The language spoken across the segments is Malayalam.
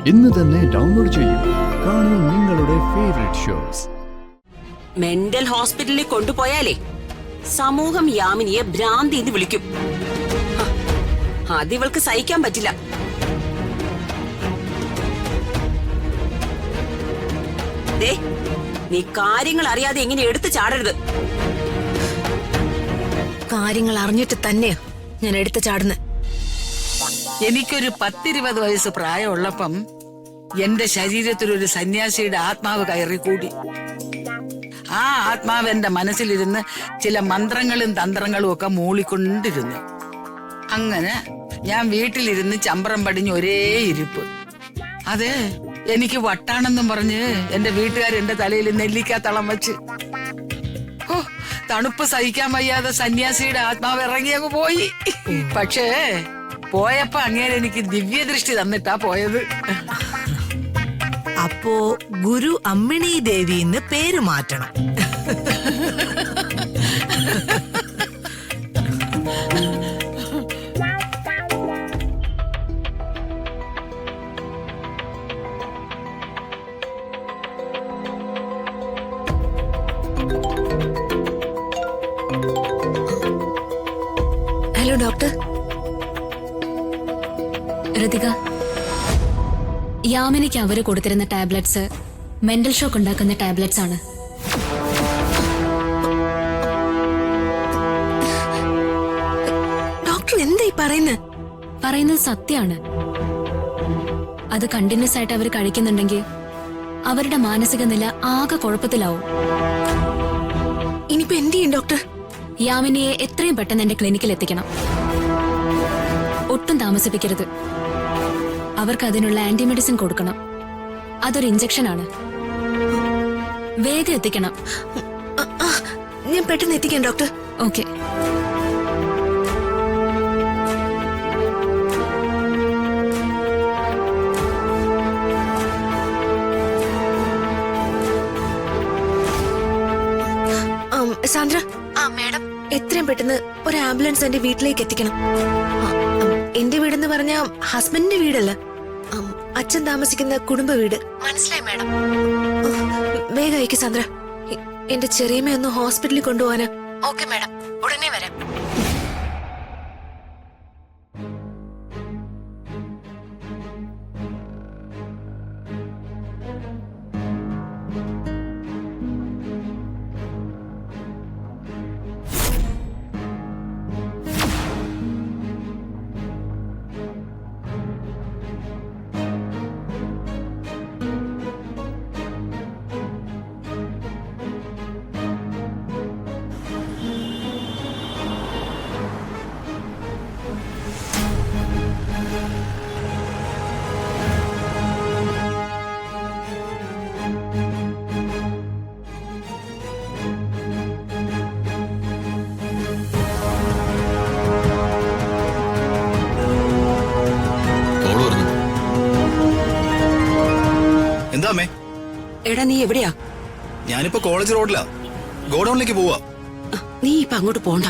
ഇന്ന് തന്നെ ഡൗൺലോഡ് ചെയ്യൂ. കാണൂ നിങ്ങളുടെ ഫേവറേറ്റ് ഷോസ്. മെന്റൽ ഹോസ്പിറ്റലിൽ കൊണ്ടുപോയാലേ സമൂഹം യാമിനിയെ ഭ്രാന്തി എന്ന് വിളിക്കും. അത് ഇവൾക്ക് സഹിക്കാൻ പറ്റില്ല. ദേ, നീ കാര്യങ്ങൾ അറിയാതെ എങ്ങനെ എടുത്തു ചാടരുത്. കാര്യങ്ങൾ അറിഞ്ഞിട്ട് തന്നെയാ ഞാൻ എടുത്തു ചാടുന്നത്. എനിക്കൊരു 10-20 വയസ്സ് പ്രായമുള്ളപ്പം എന്റെ ശരീരത്തിലൊരു സന്യാസിയുടെ ആത്മാവ് കയറിക്കൂടി. ആ ആത്മാവ് എന്റെ മനസ്സിലിരുന്ന് ചില മന്ത്രങ്ങളും തന്ത്രങ്ങളും ഒക്കെ മൂളിക്കൊണ്ടിരുന്നു. അങ്ങനെ ഞാൻ വീട്ടിലിരുന്ന് ചമ്പരം പടിഞ്ഞ് ഒരേ ഇരിപ്പ്. അതെ, എനിക്ക് വട്ടാണെന്നും പറഞ്ഞ് എന്റെ വീട്ടുകാർ എന്റെ തലയിൽ നെല്ലിക്കാത്തളം വെച്ച്. ഓ, തണുപ്പ് സഹിക്കാൻ വയ്യാതെ സന്യാസിയുടെ ആത്മാവ് ഇറങ്ങിയങ്ങ് പോയി. പക്ഷേ പോയപ്പോ അങ്ങേരെ എനിക്ക് ദിവ്യദൃഷ്ടി തന്നിട്ടാ പോയത്. അപ്പോ ഗുരു അമ്മിണി ദേവിന്ന് പേര് മാറ്റണം. Hello doctor. ഋതിക, യാമിനിക്ക് അവര് കൊടുത്തിരുന്ന ടാബ്ലറ്റ്സ് മെന്റൽ ഷോക്ക് ഉണ്ടാക്കുന്ന ടാബ്ലറ്റ്സ് ആണ്. ഡോക്ടർ എന്തായി പറയുന്നത് സത്യമാണ്. അത് കണ്ടിന്യൂസ് ആയിട്ട് അവർ കഴിക്കുന്നുണ്ടെങ്കിൽ അവരുടെ മാനസിക നില ആകെ കുഴപ്പത്തിലാവും. ഇനിയിപ്പോ എന്ത് ചെയ്യും ഡോക്ടർ? യാമിനിയെ എത്രയും പെട്ടെന്ന് എന്റെ ക്ലിനിക്കിൽ എത്തിക്കണം. ഒട്ടും താമസിപ്പിക്കരുത്. അവർക്ക് അതിനുള്ള ആന്റി മെഡിസിൻ കൊടുക്കണം. അതൊരു ഇഞ്ചക്ഷൻ ആണ്. വേഗം എത്തിക്കണം. ഞാൻ പെട്ടെന്ന് എത്തിക്കാം ഡോക്ടർ. ഓക്കെ. സാന്ദ്ര, മാഡം, എത്രയും പെട്ടെന്ന് ഒരു ആംബുലൻസ് എന്റെ വീട്ടിലേക്ക് എത്തിക്കണം. എന്റെ വീടെന്ന് പറഞ്ഞ ഹസ്ബൻഡിന്റെ വീടല്ല, അച്ഛൻ താമസിക്കുന്ന കുടുംബ വീട്. മനസ്സിലായി മാഡം? വേഗം അയക്ക് സാന്ദ്ര. എന്റെ ചെറിയമ്മ ഒന്ന് ഹോസ്പിറ്റലിൽ കൊണ്ടുപോകാനാ. ഓക്കെ മാഡം, ഉടനെ വരാം. എടാ, നീ എവിടെയാ? ഞാനിപ്പോ കോളേജ് റോഡിലാ. ഗോഡൌണിലേക്ക് പോവാ. നീ ഇപ്പൊ അങ്ങോട്ട് പോണ്ട.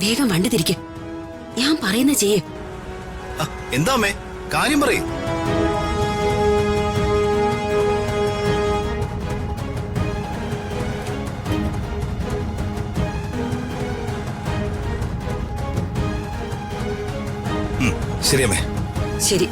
വേഗം വണ്ടി തിരിക്ക്. ഞാൻ പറയുന്ന ചെയ്യേ. എന്താ അമ്മേ, കാര്യം പറയേ. ശരി അമ്മേ. ശരി.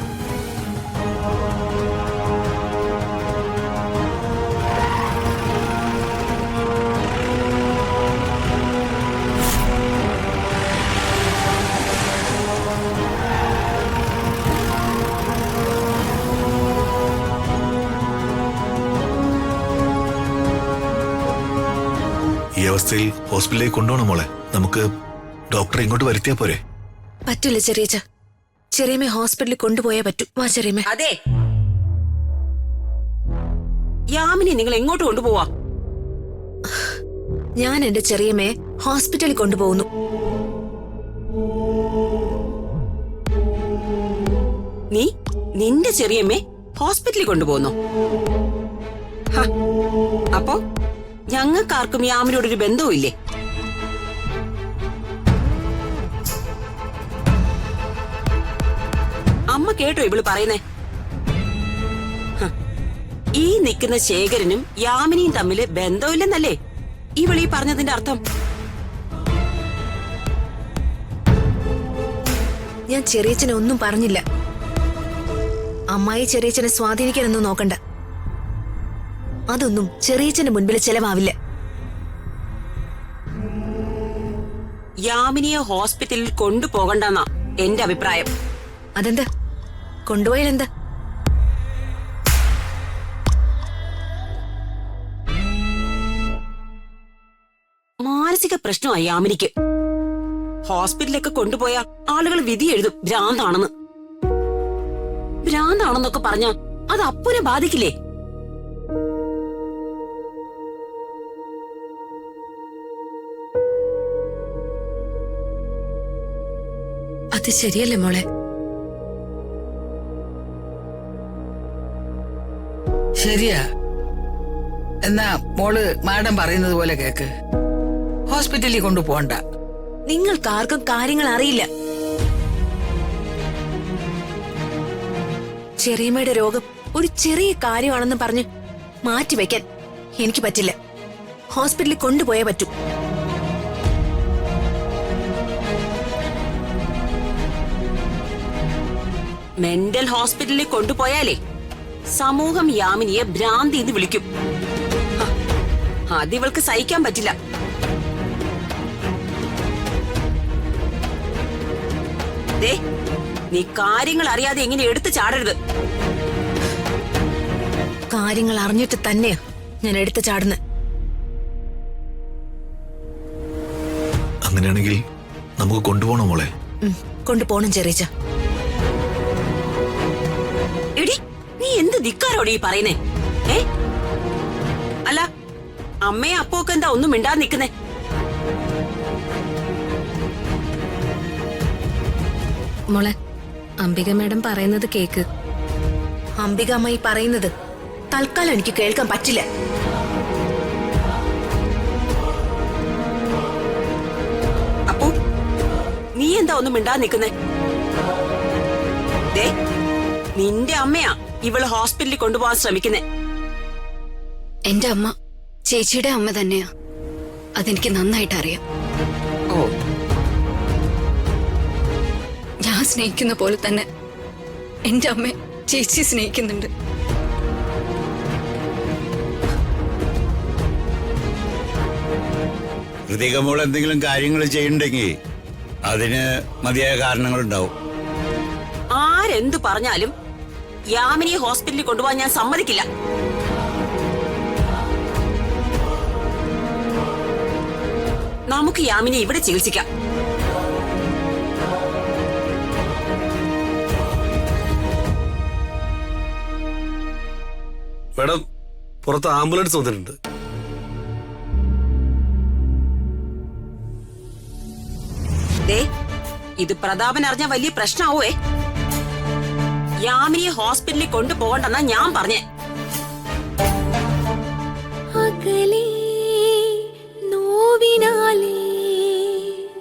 ഈ അവസ്ഥയിൽ ഹോസ്പിറ്റലിലേക്ക് കൊണ്ടുപോകണം മോളെ. നമുക്ക് ഡോക്ടറെ ഇങ്ങോട്ട് വരുത്തിയാ പോരെ? പറ്റില്ല ചെറിയച്ച. ചെറിയമ്മ ഹോസ്പിറ്റലിൽ കൊണ്ടുപോയാ പറ്റൂ. വാ ചെറിയമ്മ. അതെ, യാമിനി നിങ്ങൾ എങ്ങോട്ട് കൊണ്ടുപോവാ? ഞാൻ എന്റെ ചെറിയമ്മയെ ഹോസ്പിറ്റലിൽ കൊണ്ടുപോകുന്നു. നീ നിന്റെ ചെറിയമ്മയെ ഹോസ്പിറ്റലിൽ കൊണ്ടുപോകുന്നു? അപ്പോ ഞങ്ങൾക്കാർക്കും യാമിനിയോടൊരു ബന്ധവും ഇല്ലേ? അമ്മ കേട്ടോ ഇവള് പറയുന്നേ? ഈ നിൽക്കുന്ന ശേഖരനും യാമിനിയും തമ്മില് ബന്ധമില്ലെന്നല്ലേ ഇവളീ പറഞ്ഞതിന്റെ അർത്ഥം? ഞാൻ ചെറിയച്ഛനെ ഒന്നും പറഞ്ഞില്ല. അമ്മായി ചെറിയച്ഛനെ സ്വാധീനിക്കാനൊന്നും നോക്കണ്ട. അതൊന്നും ചെറിയച്ഛന്റെ മുൻപിൽ ചെലവാവില്ല. യാമിനിയെ ഹോസ്പിറ്റലിൽ കൊണ്ടുപോകണ്ടെന്നാ എന്റെ അഭിപ്രായം. അതെന്താ? കൊണ്ടുപോയാലെന്താ? മാനസിക പ്രശ്നമായി യാമിനിക്ക്. ഹോസ്പിറ്റലിലൊക്കെ കൊണ്ടുപോയ ആളുകൾ വിധി എഴുതും ഭ്രാന്താണെന്ന്. ഭ്രാന്താണെന്നൊക്കെ പറഞ്ഞ അത് അപ്പുനെ ബാധിക്കില്ലേ? അത് ശരിയല്ലേ മോളെ? ശരിയാ. എന്നാ മോള് മാഡം പറയുന്നത് പോലെ കേക്ക്. ഹോസ്പിറ്റലിൽ കൊണ്ടുപോകണ്ട. നിങ്ങൾക്കാർക്കും കാര്യങ്ങൾ അറിയില്ല. ചെറിയമ്മയുടെ രോഗം ഒരു ചെറിയ കാര്യമാണെന്ന് പറഞ്ഞ് മാറ്റിവെക്കാൻ എനിക്ക് പറ്റില്ല. ഹോസ്പിറ്റലിൽ കൊണ്ടുപോയേ പറ്റൂ. മെന്റൽ ഹോസ്പിറ്റലിൽ കൊണ്ടുപോയാലേ സമൂഹം യാമിനിയെ ഭ്രാന്തി എന്ന് വിളിക്കും. അതിവൾക്ക് സഹിക്കാൻ പറ്റില്ല. ദേ, നീ കാര്യങ്ങൾ അറിയാതെ എങ്ങനെ എടുത്തു ചാടരുത്. കാര്യങ്ങൾ അറിഞ്ഞിട്ട് തന്നെയാ ഞാൻ എടുത്തു ചാടുന്നത്. അങ്ങനെയാണെങ്കിൽ നമുക്ക് കൊണ്ടുപോകണം മോളെ. കൊണ്ടുപോണം ചെറിയച്ച. എടി, നീ എന്ത് ധിക്കാരോട് ഈ പറയുന്നേ? അല്ല, അമ്മയെ അപ്പൊക്കെ എന്താ ഒന്നും മിണ്ടാതെ നിൽക്കുന്നേ? മോളെ, അംബിക മാഡം പറയുന്നത് കേക്ക്. അംബിക അമ്മായി പറയുന്നത് തൽക്കാലം എനിക്ക് കേൾക്കാൻ പറ്റില്ല. അപ്പോ നീ എന്താ ഒന്നും മിണ്ടാതെ നിൽക്കുന്നേ? ദേ, നിന്റെ അമ്മയാ ഇവള് ഹോസ്പിറ്റലിൽ കൊണ്ടുപോകാൻ ശ്രമിക്കുന്നേ. എന്റെ അമ്മ ചേച്ചിയുടെ അമ്മ തന്നെയാ. അതെനിക്ക് നന്നായിട്ട് അറിയാം. ഓ, ഞാൻ സ്നേഹിക്കുന്ന പോലെ തന്നെ എന്റെ അമ്മ ചേച്ചി സ്നേഹിക്കുന്നുണ്ട്. ഹൃതികമോൾ എന്തെങ്കിലും കാര്യങ്ങൾ ചെയ്യണ്ടെങ്കിൽ അതിന് മതിയായ കാരണങ്ങളുണ്ടാവും. ആരെന്തു പറഞ്ഞാലും യാമിനിയെ ഹോസ്പിറ്റലിൽ കൊണ്ടുപോകാൻ ഞാൻ സമ്മതിക്കില്ല. നമുക്ക് യാമിനെ ഇവിടെ ചികിത്സിക്കാം. മാഡം, പുറത്ത് ആംബുലൻസ് വന്നിട്ടുണ്ട്. ദേ, ഇത് പ്രതാപൻ അറിഞ്ഞ വലിയ പ്രശ്നമാവേ. യാമിനിയെ ഹോസ്പിറ്റലിൽ കൊണ്ടുപോകണ്ടെന്നാ ഞാൻ പറഞ്ഞേ. അകലെ